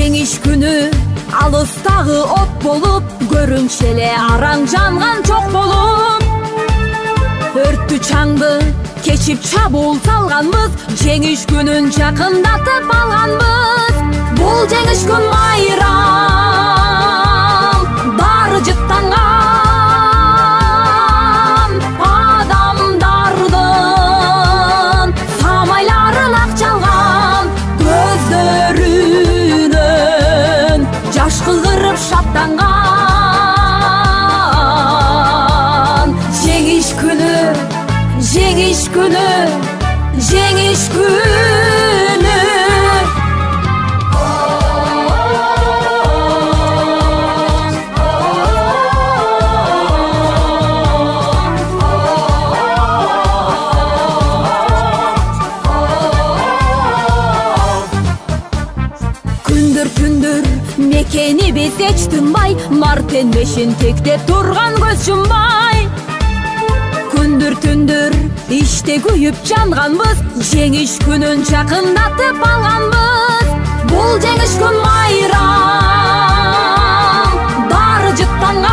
жеңиш күнү алыстагы от болуп, көрүнчү эле араң жанган чок болуп. Өрттү чаңды кечип чабуул салганбыз, жеңиш күнүн жакындатып алганбыз. Бул жеңиш күн майрам, баары жыттанган адамдардын самайларын ак чалган, көздөрүнөн жаш кыгырып шаттанган. Жеңиш күнү, жеңиш күнү, жеңиш күнү. Күндүр мекени биз эч тынбай, мартенбешин тектеп турган көз жумбай. Күндүр иште күйүп жанганбыз, жеңиш күнүн жакындатып алганбыз. Бул жеңиш күн майрам, баары жыттанган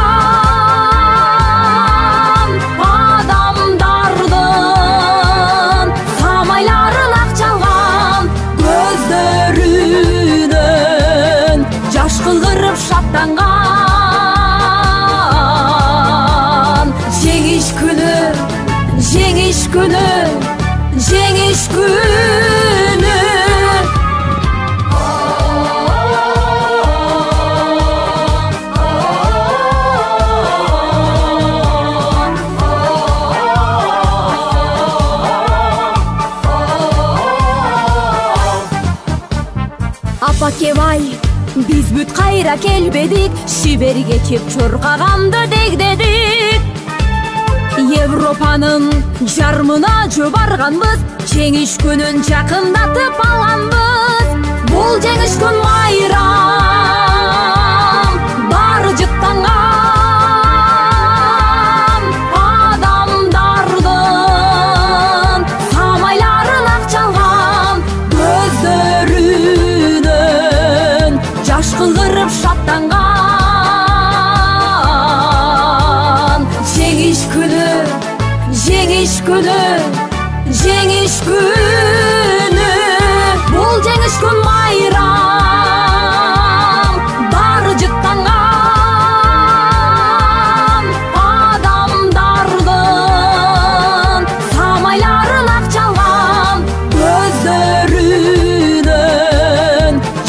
адамдардын самайларын ак чалган, көздөрүнөн жаш кыгырып шаттанган. Жеңиш күнү, жеңиш күнү, жеңиш күнү. Апакебай, биз бүт кайра келбедик, шиберге чеп чоркаганды дегдедик. Европанын жармына жөө барганбыз, жеңиш күнүн жакындатып алганбыз. Бул жеңиш күн майрам, баары жыттанган адамдардын самайларын ак чалган, көздөрүнөн жаш кыгырып шаттанган. Жеңиш күнү, жеңиш күнү, жеңиш күнү. Бул жеңиш күн майрам, баары жыттанган адамдардын самайларын ак чалган, көздөрүнөн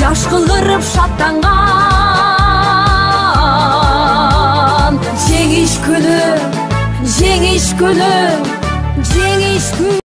жаш кыгырып шаттанган. Жеңиш күнү, жеңиш күнү, жеңиш күнү.